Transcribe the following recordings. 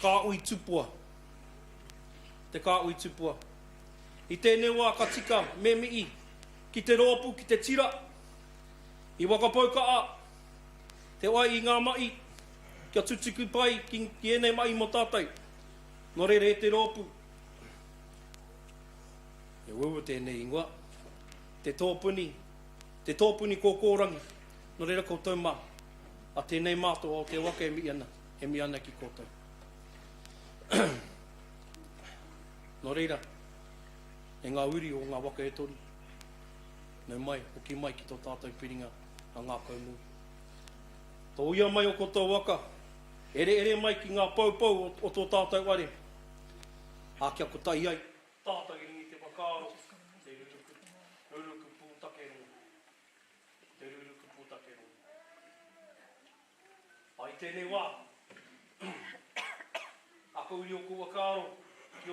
kāui tupua. Te kāui tupua. I tēnei wā ka tika me mii, ki te rōpu, ki te tira, i wakapauka a, te wai i ngā mai, kia tutuku pai ki enei mai mo tātai, no rere e te rōpu. E wawa tēnei ingoa, te tōpuni kōkōrangi, no rere koutou mā, a tēnei mātua o te waka e mi ana ki koutou. No reira, e ngā uri o ngā waka e tori, nau mai, hoki mai ki tō tātou piringa a ngā kaumū. Tō ia mai o koutou waka, ere mai ki ngā paupau o tō tātou ware, a kia ko tai ai, tātou i te wakaaro, te Ruruku Pūtakerongo. Te Ruruku Pūtakerongo. Ai tēnei wā, ako uri o ku wakaaro, ki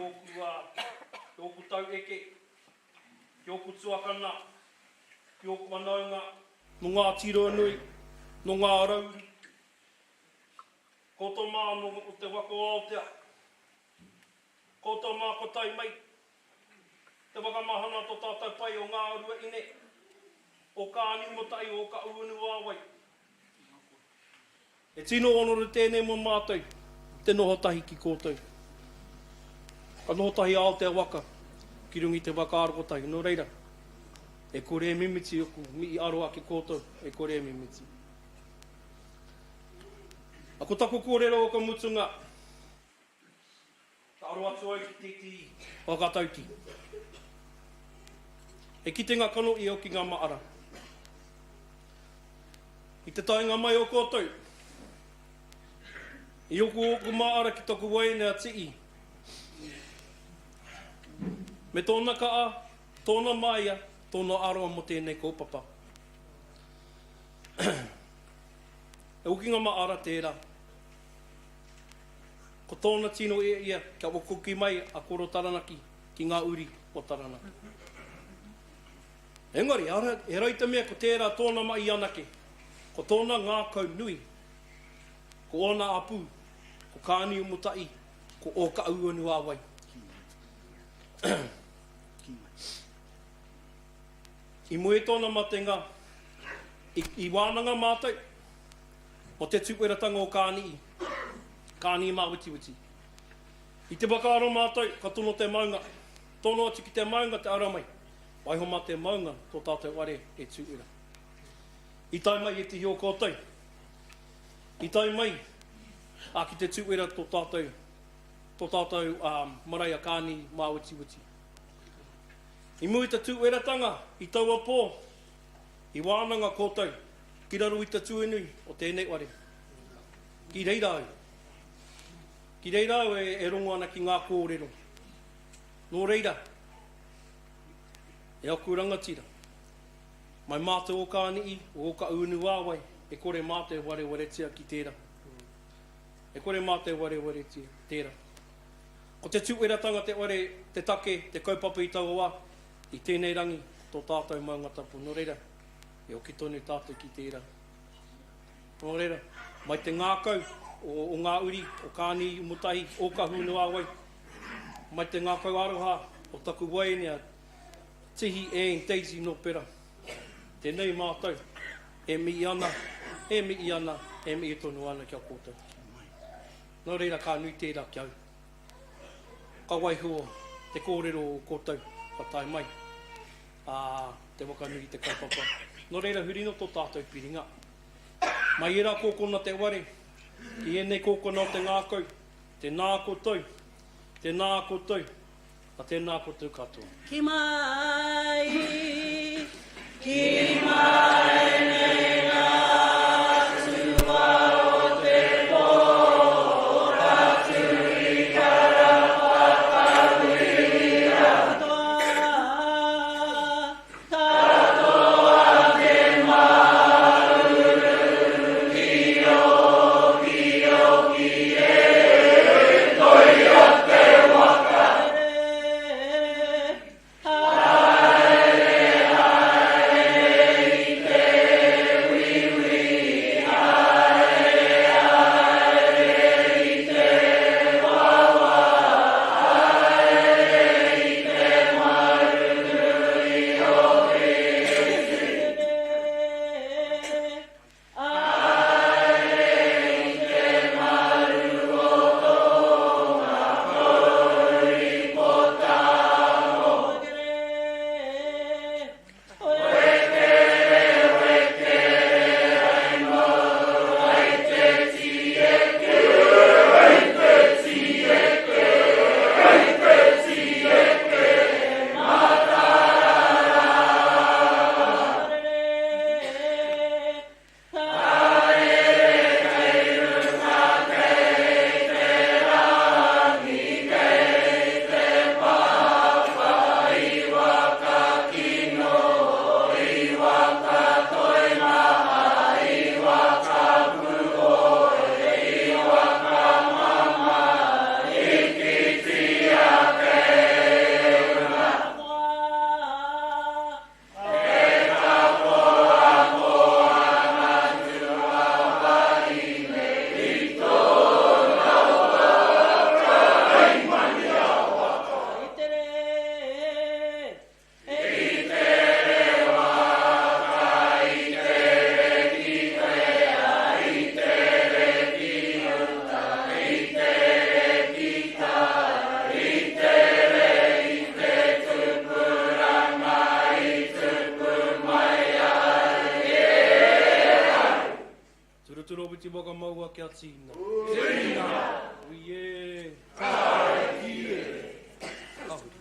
oku tau eke, ki oku tuakana, ki oku wanaunga, no ngā tiro nui, no ngā rauri. Ko tō mā no o te wako o Aotea, ko tō mā ko tai mai, te wakamahana tō tātou pai o ngā arua ine, o kāni motai o ka uanu āwai. E tino onore tēnei mo mātou, te noho tahi ki kōtou. Ka noho tahi Aotea waka, ki rungi te wakaaro ko tahi. No reira, e kore e mimiti oku, mi i aroa ki kōtou, e kore e mimiti. Ako tako kōrero o ka mutunga, ka aro atu ai ki titi o ka tauti. E kite ngā kano i o ki ngā maara. I te tainga mai o kōtou, i oku maara ki taku waine a tii. Me tōna kaa, tōna maia, tōna aroa mo tēnei kōpapa. E ukinga maara tērā. Ko tōna tino ia, kia wakuki mai a koro Taranaki ki ngā uri o Taranaki. Engari, e reita mea ko tērā tōna mai anake. Ko tōna ngā kau nui. Ko ona apu, ko kāni umutai, ko o ka uanu āwai. I mue tōna matenga, i wānanga mātai, o te tuperatanga o kāni mā witi. I te wakaaro mātai, ka tono te maunga, tono atu ki te maunga te aramai, waiho mā te maunga, tō tātou ware e tuera. I tai mai e te hio kōtou, i tai mai, a ki te tuera tō tātou maraia kāni mā witi. I mui te tueratanga, i taua pō, i wānanga kōtou, ki raru i te tuenui o tēnei ware. Ki reirau. Ki reirau e rongo ana ki ngā kōrero. Nō reira, e aku rangatira. Mai mātou o kāni o ka unu āwai, e kore mātou ware tia ki tērā. E kore mātou ware tia tērā. Ko te tueratanga te ware, te take, te kaupapa i taua wā, i tēnei rangi, tō tātou maunga tapu. Nō reira, e oki tonu tātou ki tērā. Nō reira, mai te ngākau o ngā uri, o kāni mutahi, o ka hunu āwai. Mai te ngākau aroha, o taku wainea, tihi e Daisy no pera. Tēnei mātou, e mi ana, e mi tonu ana kia kōtou. Nō reira, ka nui tērā ki au. Ka waihua, te kōrero o kōtou, ka tai mai. Te wakanui te kaupapa. Nō reira hurino tō tātou piringa. Mai era kōkona te ware, ki enei kōkona te ngākau, te nā koutou, a te nā koutou katoa. Ki mai nei ngā tua o te pō, ratu i karapa kawi ratoa, katoa te mauru, ki oki e, toi o te waka, haere, Mawiti waka maua kia tīna. Tīna. Uie. Kāre kie. Ahuri.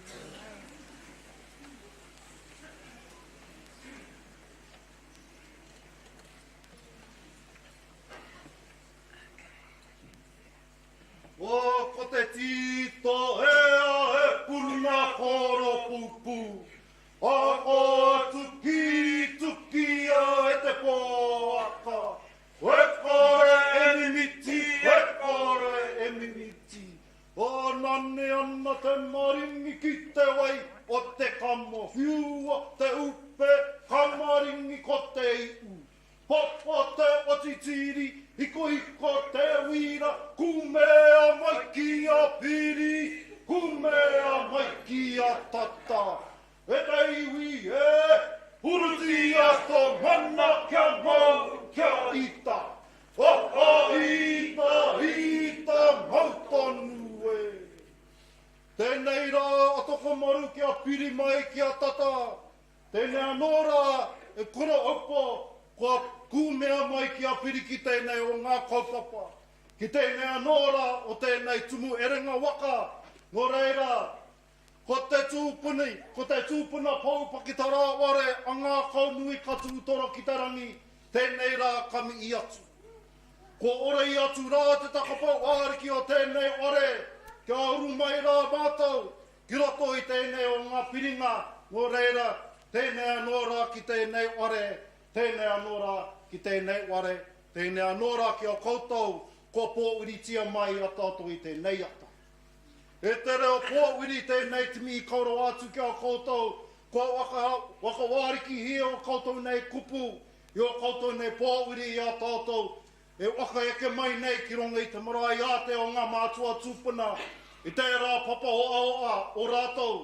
O ko te tito ea puna koro pupu. O tuki a te pōaka. E kore e mimiti. O nane ana te maringi ki te wai. O te kamo hiua te upe. Kamaringi ko te iu. Popo te otitiri. Hiko te wira. Kumea mai ki a piri. Kumea mai ki a tata. E reiwi huruti a tō mana kia mau kia ita. Ita mautonu e. Tēnei rā atoko maru kia piri mai kia tata. Tēnei anōra e kura opo kua kumea mai kia piri ki tēnei o ngā kaupapa. Ki tēnei anōra o tēnei tumu erenga waka. Nō reira, ko te tūpuna pou pakitara ware a ngā kaunui ka tūtoro ki Tarangi, tēnei rā kami i atu. Ko ore i atu rā te takapau āriki o tēnei ware, kia uru mai rā mātou, ki roto i tēnei o ngā piringa, nō reira, tēnei anōra ki tēnei ware, tēnei anōra ki tēnei ware, tēnei anōra ki o koutou, ko Pōwhiri tia mai a tātou i tēnei ata. E te reo Pōwhiri tēnei timi i kauro atu ki a koutou, ko waka wāriki hi o koutou nei kupu, i o koutou nei Pōwhiri i a tātou, e waka eke mai nei ki ronga i te marae a te o ngā mātua tūpuna, i te rā papa oa o rātou,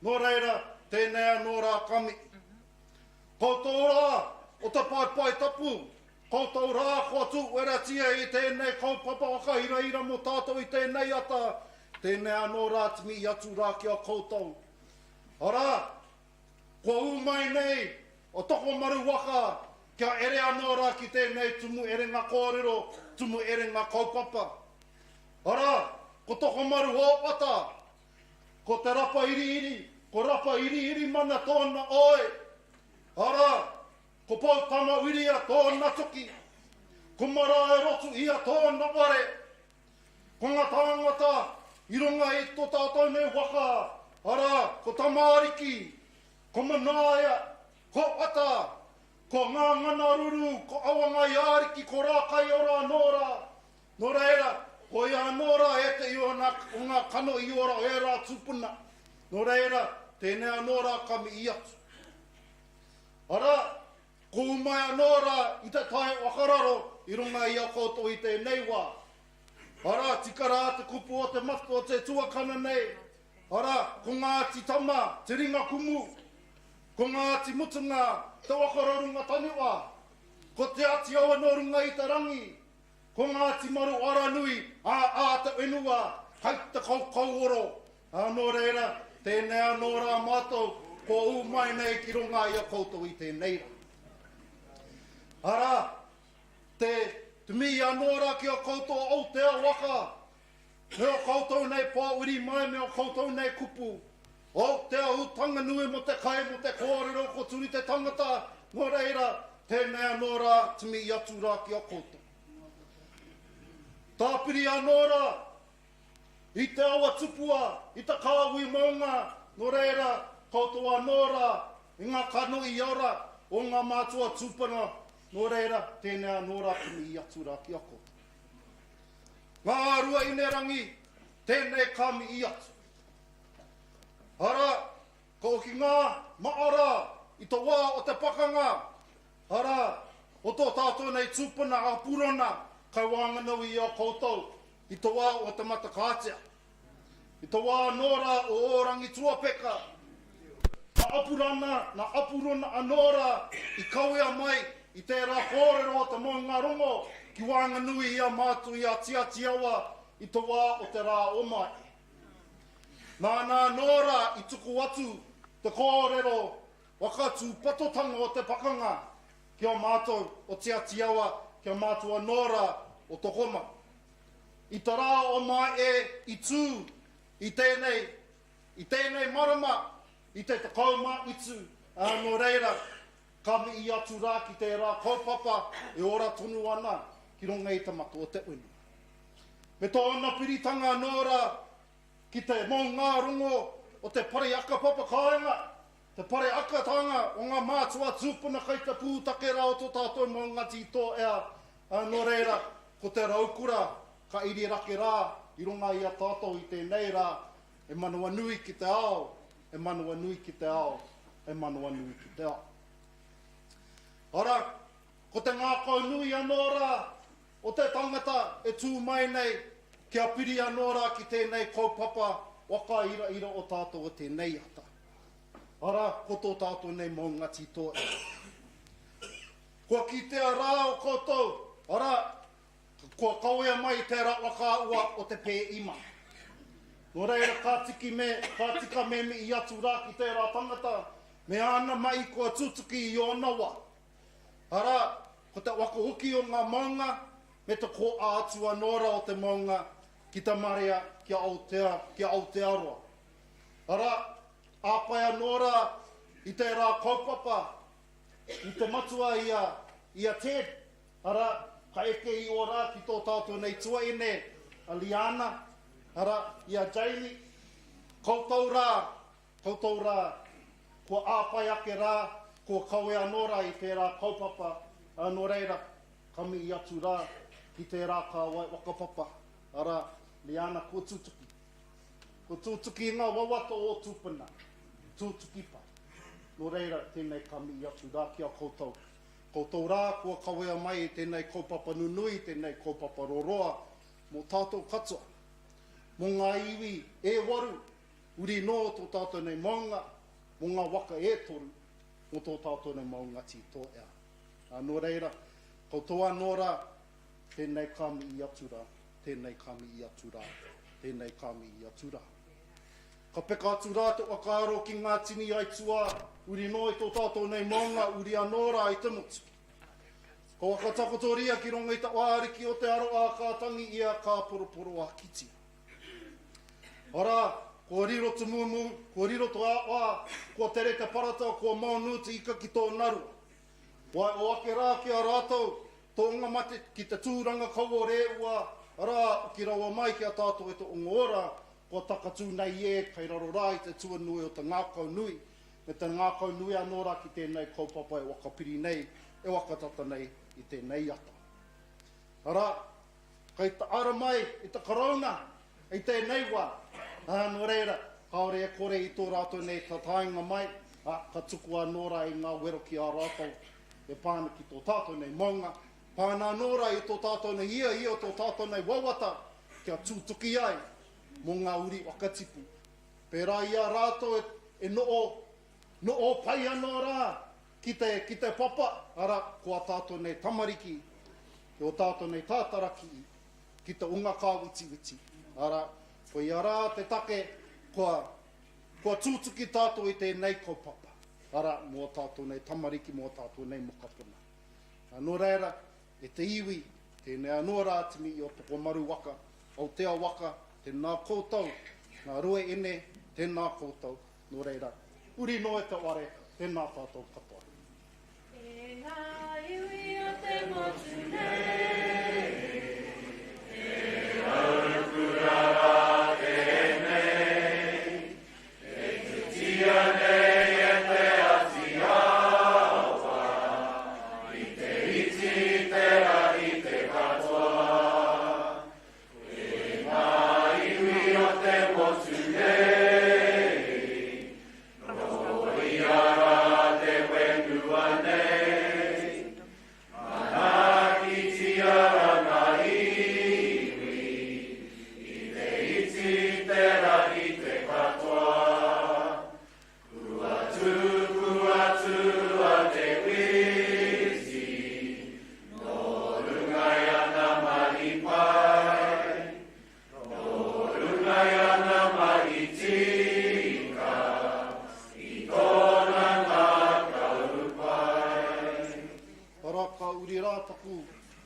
nō reira, tēnei anōra kami. Koutou rā, o te pai tapu, koutou rā kua tū weratia i tēnei kaupapa waka hira mo tātou i tēnei ata, tēnei anō timi i atu rā ki a koutou. Ora, kua umai nei, o toko maru waka, kia ere anō rā ki tēnei tumu ere ngā kōrero, tumu ere ngā kaupapa. Ora, ko toko maru hōpata, ko te rapa iri mana tōna oe. Ora, ko pau tama wiria tōna toki, ko mara e rotu ia tōna ware, ko ngā tangata, i runga i tō tātou nei waka, ara, ko tamariki, ko manaia, ko ata, ko ngā ngana ruru, ko awanga i ariki, ko rākai ora anōra. Nō reira, ko i anōra e te i o ngā kano i ora o e rā tūpuna. Nō reira, tēnei anōra kami i atu. Ara, ko umai anōra i te tae wakararo, i runga i a koutou i tēnei wā. Ara, tikara te kupu o te matu o te tuakana nei. Ara, ko ngā ti tama, te ringa kumu. Ko ngā ti mutunga, te wakararunga taniwa. Ko te ati awa no runga i Tarangi. Ko ngā ti maru aranui, te wenua, kai te kauoro. Anō reira, tēnei anōra mātou, ko umai nei ki runga i a koutou i tēnei. Ara, te mi anōra ki a koutou au te waka. Me o koutou nei Pōwhiri mai, me o koutou nei kupu. O te ahutanga nui mo te kai, mo te kōrero, ko turi te tangata. Nō reira, tēnei anōra timi i atu rā ki a koutou. Tāpiri anōra, i te awa tupua, i te Taranaki Maunga. Nō reira, koutou anōra, i ngā kano i ora, o ngā mātua tūpuna. Nō reira, tēnei anōra timi i atu rā ki a koutou. Ngā rua i rangi, tēnei kami i atu. Hara, ko ki ngā maara i tō wā o te pakanga. Hara, o tō tātou nei tūpuna a purona, kai wānganau i a koutou, i tō wā o te matakātea. I tō wā nōra o orangi tuapeka. Na apurona anōra i kauea mai, i tērā kōrero o te maunga rongo, ki wānganui i a mātu i a tiatiawa, i tō wā o te rā omai. Nā nōra i tuku atu te kōrero wakatu patotanga o te pakanga ki o mātou o tiatiawa kia mātua nora o tokoma. I tā rā o mai i tū, i tēnei marama, i te takauma i tū. Nō reira, kami i atu rā ki te rā kaupapa e ora tonu ana ki ronga i tamatu o te unu. Me tōna piritanga nōra ki te Maunga rongo o te pare aka papa kāinga, te pare aka tanga o ngā mātua tūpuna kai te pūtakera o tō tātou Maunga tito ea. Nō reira, ko te raukura, ka iri rake rā, i runga i a tātou i tēnei rā, e manua nui ki te ao, e manua nui ki te ao, e manua nui ki te ao. Ora, ko te ngākau nui anō rā, o te tangata e tū mai nei, kia piri anō rā ki tēnei kaupapa, waka ira o tātou o tēnei ata. Ora, ko tō tātou nei Maunga tito e. Kua kitea rā o koutou, ora, kua kauea mai te waka ua o te pē ima. Nō reira, ka tika me i atu rā ki te rā tangata, me ana mai kua tutuki i o nawa. Ara, ko te waka hoki o ngā maunga, me te ko ātua nora o te maunga, ki te marea, kia Aotearoa. Ara, āpaia nora i te rā kaupapa, i te matua ia Ted. Ara, ka eke i o rā ki tō tātou nei tuaine, a Liana. Ara, ia Jamie. Koutou rā, kua āpai ake rā, kua kaue anō i tērā kaupapa. Nō reira, kami i atu rā ki tērā ka wakapapa. Ara, Liana, kua tūtuki. Kua tūtuki ngā wawato o tūpuna. Tūtuki pa. Nō reira, tēnei kami i atu rā ki a koutou. Koutou rā, kua kawea mai i tēnei kaupapa nunui, tēnei kaupapa roroa, mō tātou katoa. Mō Ngā Iwi e waru, uri no tō tātou nei Maunga, mō ngā waka e toru, mō tō tātou nei Maunga tito ea. Nō reira, koutoa nōra, tēnei kami i atu rā, tēnei kami i atu rā, tēnei kami i atu rā. Ka peka atu rā te wakaaro ki ngā tini aitua, uri no i tō tātou nei Maunga, uri anōra i te motu. Ka waka takotoria ki ronga i ta wāriki o te aro a kātangi ia ka poroporo a kiti. Ora, kua riro te mumu, kua riro te awa, kua tere te parata, kua maunu te ika ki tō naru. Wai o ake rā ki a rātou, tō unga mate ki te tūranga kaua reua, ara, ki rawa mai ki a tātou e tō unga ora, kua takatū nei e, kai raro rā i te tua nui o te ngākau nui, me te ngākau nui anōra ki tēnei kaupapa e wakapiri nei, e wakatata nei i tēnei ata. Ara, kai ta ara mai i te korona, i tēnei wā, nō reira, kaore e kore i tō rātou nei ta tāinga mai, ka tuku anōra i ngā wero ki a rātou, e pāna ki tō tātou nei Maunga, pāna anōra i tō tātou nei ia o tō tātou nei wawata, kia tūtuki ai, mō ngā uri wakatipu. Pērā i a rātou e no pai anōra ki te papa, ara kua tātou nei tamariki, ki o tātou nei tātaraki, ki te unga kā witi. Ara, ko i ara te take, kua tūtuki tātou i tēnei kaupapa. Ara, mō tātou nei tamariki, mō tātou nei mokapuna. Nō reira, e te iwi, tēnei anō rātimi i o toko maru waka, Aotea waka, tēnā koutou, ngā rue ene, tēnā koutou, nō reira. Uri no e te ware, tēnā tātou katoa. E ngā iwi o te motu nei, e ruruku rara tēnei, e tutia nei e te ati awa, i te iti tera i te katoa. E ngā iwi o te motu nei,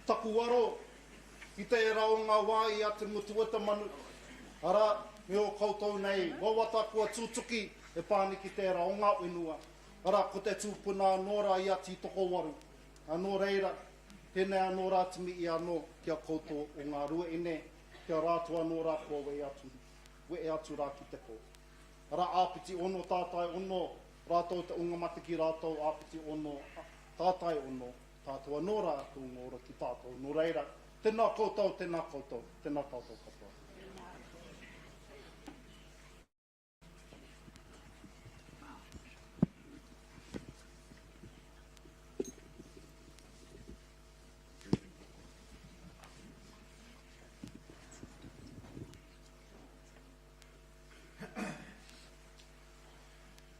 taku aro, i te rao ngā wai a te mutuata manu. Ara, me o koutou nei, wawata kua tūtuki e pāni ki te rao ngā wenua. Ara, ko te tūpuna anōra i ati toko waru. Anō reira, tēnei anō rātimi i anō kia koutou o ngā rua ene, kia rātua anō rā kua we atu rā ki te ko. Ara, āpiti ono tātai ono, rātou te unga mate ki rātou, āpiti ono, tātai ono, tātou anō rā tu ngora ki tātou. Nō reira, tēnā koutou, tēnā koutou, tēnā tātou katoa.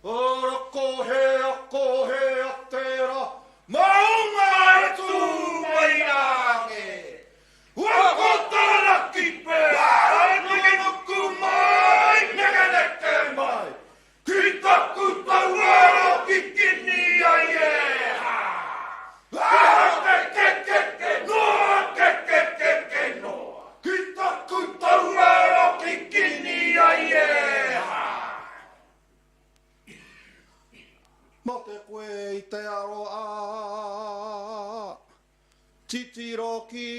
Ora ko he a tera, maunga e tū mai ake. Ua ko Taranaki pe, nege nuku mai, nege neke mai. Ki taku tau aro ki kini ai e ha. Ke noa, ke noa. Ki taku tau aro ki kini ai e ha. Mā te koe i te aro a titiro ki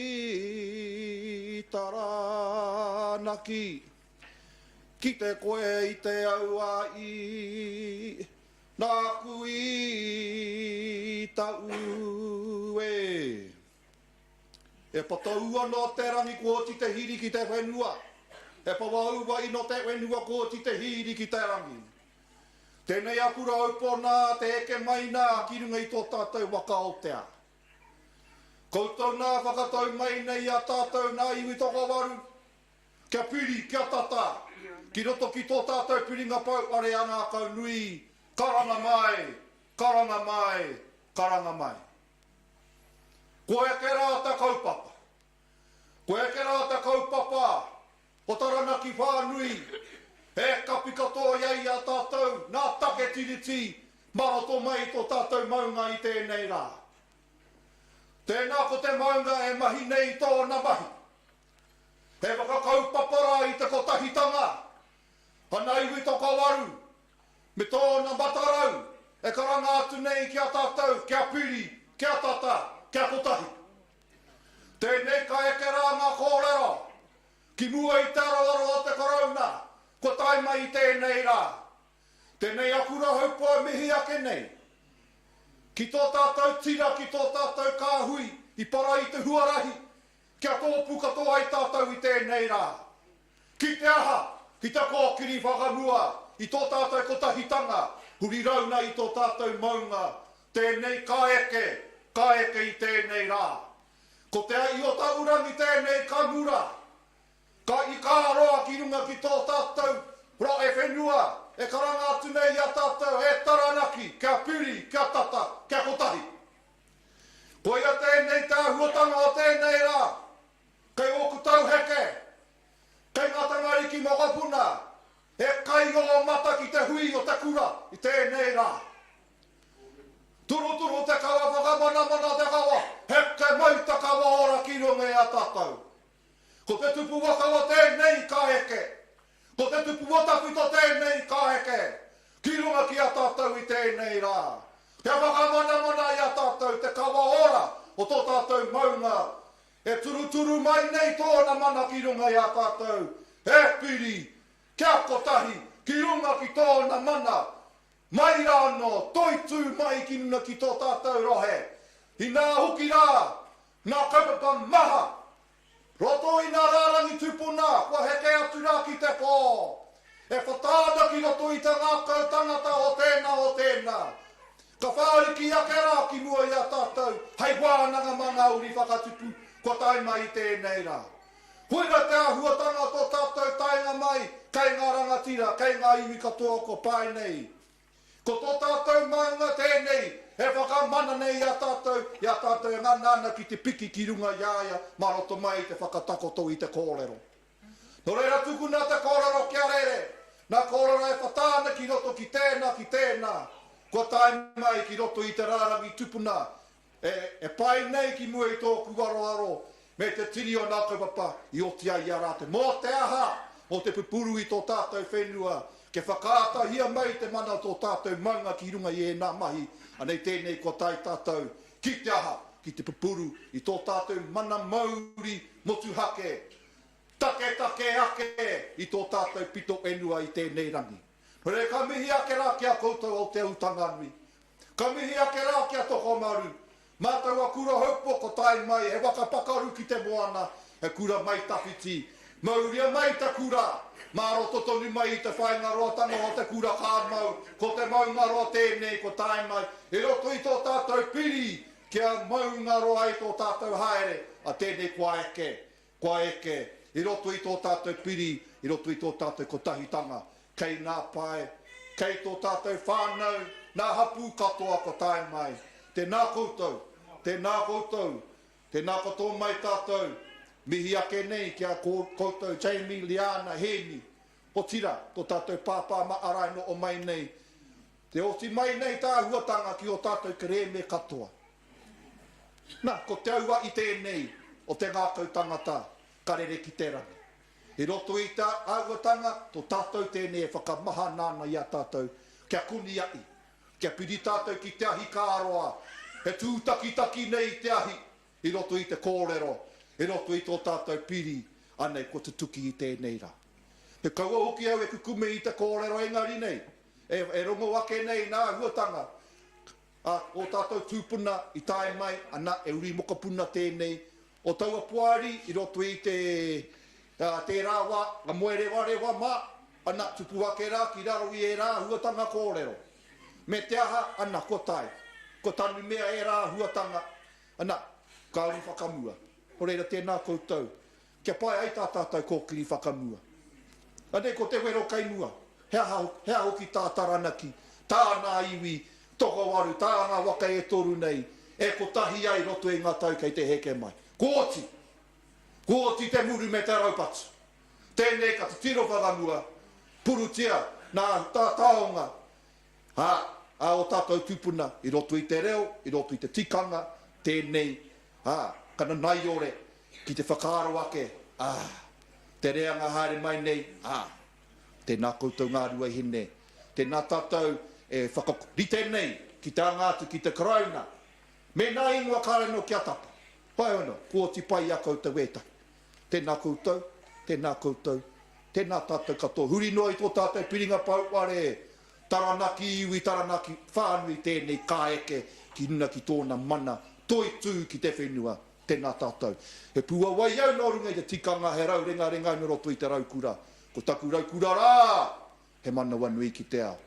Taranaki. Ki te koe i te aua i nā kui tau e. E pataua no te rangi kua ti te hiri ki te whenua. E pawaua i no te whenua kua ti te hiri ki te rangi. Tēnei akura upona te eke mai nā ki runga i tō tātou waka o te a. Koutou nā whakatau mai nei a tātou Ngā Iwi toko waru. Kia piri, kia tata. Ki roto ki tō tātou piri ngā pau are ana kau nui. Karanga mai, karanga mai, karanga mai. Ko eke rā te kaupapa. Ko eke rā te kaupapa. O Taranaki whānui. E kapi katoa iai a tātou, nā take tiriti, marato mai tō tātou maunga i tēnei rā. Tēnā ko te maunga e mahi nei tōna mahi. E whakakau papara i te kotahitanga. Ngā Iwi toko waru, me tōna matarau, e karanga atu nei kia tātou, kia piri, kia tata, kia kotahi. Tēnei ka eke rā ngā kōrero, ki mua i te aroaro o te korona. Ko tai mai i tēnei rā. Tēnei akura haupua mihi ake nei. Ki tō tātou tira, ki tō tātou kāhui, i para i te huarahi, kia tōpu katoa i tātou i tēnei rā. Ki te aha, ki te kōkiri whakamua, i tō tātou kotahitanga, huri rauna i tō tātou maunga, tēnei ka eke i tēnei rā. Ko te ai o taurangi tēnei ka mura, ka i kāroa ki runga ki tō tātou, ro e whenua, e karanga atu nei a tātou, e Taranaki, kia piri, kia tata, kia kotahi. Ko ia tēnei tā huatanga o tēnei rā, kei oku tau heke, kei ngā tangariki mokapuna, e kai o mata ki te hui o te kura, i tēnei rā. Turu te kawa, whakamana te kawa, heke mauta kawa ora ki runga a tātou. Ko te tupu waka o tēnei ka eke. Ko te tupu o tawhito tēnei ka eke. Ki runga ki a tātou i tēnei rā. Kia whakamana i a tātou te kawa ora o tō tātou maunga. E turu mai nei tōna mana ki runga i a tātou. E piri, kia kotahi, ki runga ki tōna mana. Mai rāno, toitu mai ki runga ki tō tātou rohe. I nā hoki rā, nā kaupapa maha. Roto i nā rārangi tupuna, kua heke atu rā ki te pō. E whatāna ki roto i te ngākau tangata o tēnā. Ka whāriki ake rā ki mua i a tātou, hei wānanga mangauri whakatupu, kua tai mai i tēnei rā. Huira te ahuatanga tō tātou tainga mai, kei ngā rangatira, kei Ngā Iwi katoa ko pai nei. Ko tō tātou maunga tēnei, e whakamana nei i a tātou e ngana ki te piki ki runga iaia, maroto mai te whakatakoto i te kōrero. No reira tukuna te kōrero kia rere, nā kōrero e whatāna ki roto ki tēnā, kua tai mai ki roto i te rārangi tupuna, e pai nei ki mua I tōku aroaro, me te tiri o nā kaupapa I o tia I arate. Mō te aha, mō te pupuru I tō tātou whenua, ke whakaata hia mai te mana o tō tātou maunga ki runga I e nā mahi, anei tēnei ko tai tātou, ki te aha, ki te pupuru I tō tātou mana mauri motu hake, taketake ake I tō tātou pito enua I tēnei rangi. Hore ka mihi ake rā kia koutou o te utanga nui. Ka mihi ake rā kia toko maru. Mātou a kura haupo ko tai mai, he waka pakaru ki te moana, he kura mai tawhiti. Mauria mai te kura, māro totonu mai I te whainga roatanga o te kura kāmau, ko te maungaro tēnei ko tai mai. E roto I tō tātou piri, kia maungaro ai tō tātou haere, a tēnei kua eke. E roto I tō tātou piri, e roto I tō tātou ko tahitanga. Kei nā pai, kei tō tātou whānau, nā hapu katoa ko tai mai. Tēnā koutou, tēnā koutou, tēnā koutou mai tātou, mihi ake nei kia koutou, Jamie, Liana, Hemi, o tira, tō tātou pāpā maarai no o mai nei. Te osi mai nei tā huatanga ki o tātou kere me katoa. Nā, ko te aua I tēnei, o te ngākau tangata, karere ki te rangi. E roto I tā auatanga, tō tātou tēnei e whakamaha nāna I a tātou, kia kuni ai, kia piri tātou ki te ahi kāroa, he tūtaki nei te ahi, I roto I te kōrero, e roto I tō tātou piri, anei ko te tuki I tēnei rā. He kaua hoki au e kukume I te kōrero engari nei, e rongo ake nei nā huatanga, o tātou tūpuna I tae mai, ana e uri mokapuna tēnei, o taua puari I roto I te rāwa, a moere warewa mā, ana tupua ke rā, ki raro I e rā huatanga kōrero. Me te aha, ana ko tai, ko tanu mea e rā huatanga, ana, kauri whakamua. O reira tēnā koutou, kia pai ai tā tātou kōkiri whakamua. Ane ko te wero kainua, hea hoki tā taranaki, tā Ngā Iwi, toko waru, tā ngā waka e toru nei, e ko tahi ai roto e ngā tau kei te heke mai. Kōti te muru me te raupatu. Tēnei ka te tiro whakamua, purutia, nā tā taonga. O tātou tupuna, I roto I te reo, I roto I te tikanga, tēnei, kana nai ore, ki te whakaaro ake, te reanga haere mai nei, tēnā koutou ngā rua hine, tēnā tātou e whakarite nei, ki tā ngātu, ki te karauna, me nā ingoa kāre no kia tapa, pai ono, kōti pai a koutou etai, tēnā koutou, tēnā koutou, tēnā tātou katoa, huri noi tō tātou piringa pauare, Taranaki Iwi, Taranaki whānui tēnei kāeke, ki nuna ki tōna mana, toi tū ki te whenua, tēnā tātou. He pua wai au nō runga I te tikanga, he rau renga no roto I te raukura. Ko taku raukura rā, he mana wanui ki te ao.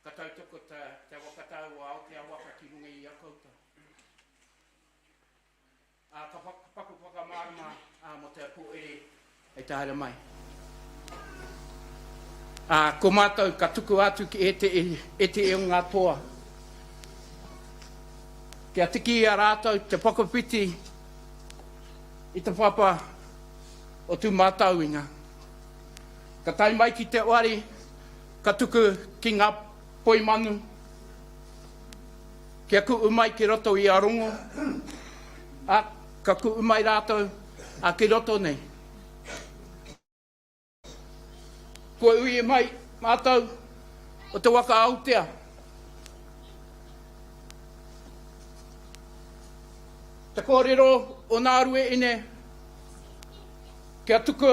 Katautoko te wakatau au te awaka ki runga I a koutou. Ka paku whakamārama mo te Pōwhiri e te haere mai. Ko mātou ka tuku atu ki e te o ngā toa. Kia tiki a rātou te whakapiti i te whapa o tū mātauinga. Ka tai mai ki te wari, ka tuku ki ngā poimanu, kia ku umai ki roto i a rongo, a ka ku umai rātou a ki roto nei. Kua ui mai mātou o te waka autea. Te kōrero o nā rue ine, kia tuku,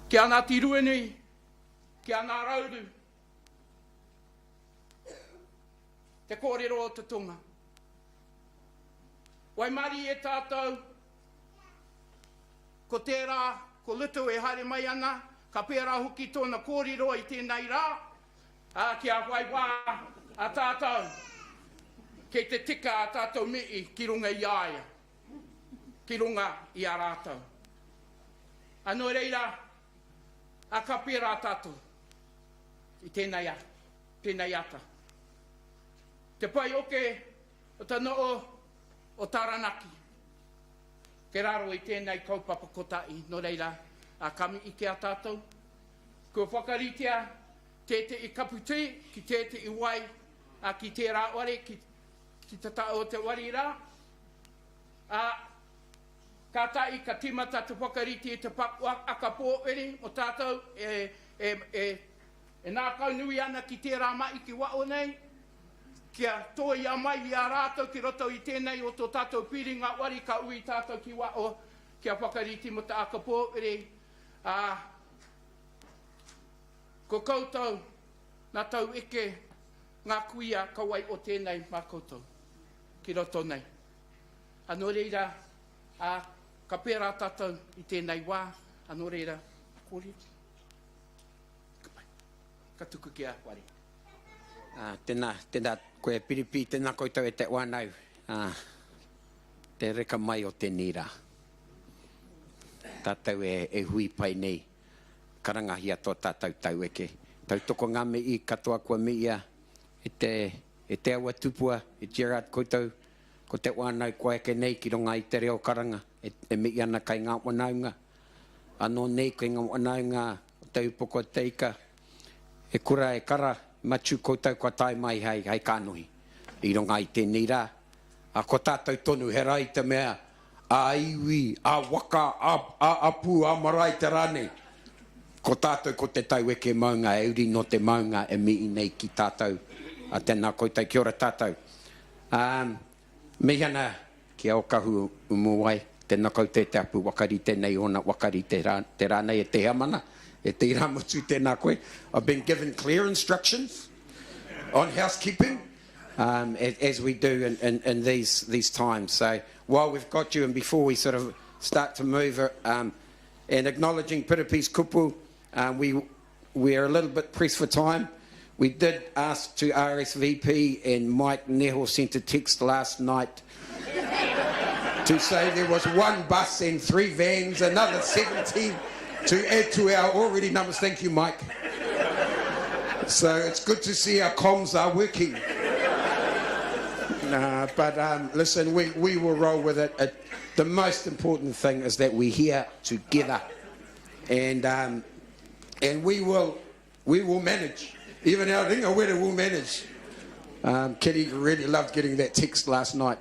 kia ngā tiruenui, kia ngā rauru. Te kōrero o te tonga. Wai mari e tātou, ko tērā, ko luto e haere mai ana, ka pērā hoki tōna kōrero i tēnei rā, kia wai wā a tātou, kei te tika a tātou mii ki runga i aia, ki runga i a rātou. Anō reira, a ka pērā tātou, i tēnei ata. Te pai oke o ta noo o Taranaki, ke raro i tēnei kaupapa kotai, nō reira, a kami ike a tātou. Kua whakaritea, tēte i kaputi, ki tēte i wai, a ki tērā ware, ki te tao o te wari rā. Ka tai, ka timata te whakariti i te pakua, a ka Pōwhiri o tātou, e nā kaunui ana ki tērā mai ki wao nei, kia toi a mai i a rātou ki roto i tēnei o tō tātou piringa wari, ka ui tātou ki wao, kia whakariti mo te a ka Pōwhiri. Ko koutou, nā tau eke, ngā kuia kawai o tēnei mā koutou, ki roto nei. Anō reira, ka pērā tātou i tēnei wā, anō reira, kōrero. Ka tuku ki a wari. Tēnā koe piripi, tēnā koutou e te wānau. Te reka mai o te nira. Tātou e hui pai nei. Karangahia tō tātou tau eke. Tau toko ngā me i katoa kua me ia. E te aua tupua, e Gerard koutou. Ko te wānau kua eke nei ki ronga i te reo karanga. E me i ana kai ngā wanaunga. Anō nei kai ngā wanaunga o tau poko teika. E kura e kara. Machu koutou kua tai mai hei kānohi. I ronga i tēnei rā. A ko tātou tonu he rai te mea. A iwi, a waka, a apu, a marae te rane. Ko tātou ko te tau eke maunga, e uri no te maunga e mi nei ki tātou. A tēnā koutou, kia ora tātou. Mehana, kia o kahu umuwai, tēnā koutou te apu wakari tēnei ona wakari te rānei e te hamana. E te iramutu tēnā koe. I've been given clear instructions on housekeeping, as we do in these times. So while we've got you, and before we sort of start to move and acknowledging Piripi's kupu, we are a little bit pressed for time. We did ask to RSVP, and Mike Neho sent a text last night to say there was one bus and 3 vans, another 17 to add to our already numbers. Thank you, Mike. So it's good to see our comms are working. But listen, we will roll with it. The most important thing is that we're here together, and we will manage. Even our ringawera will manage. Kitty really loved getting that text last night.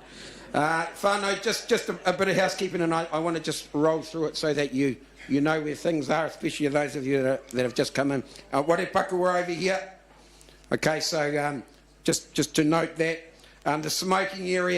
Whānau, just a bit of housekeeping, and I want to just roll through it so that you know where things are, especially those of you that have just come in. Ware Paku, we're over here. Okay, so just to note that the smoking area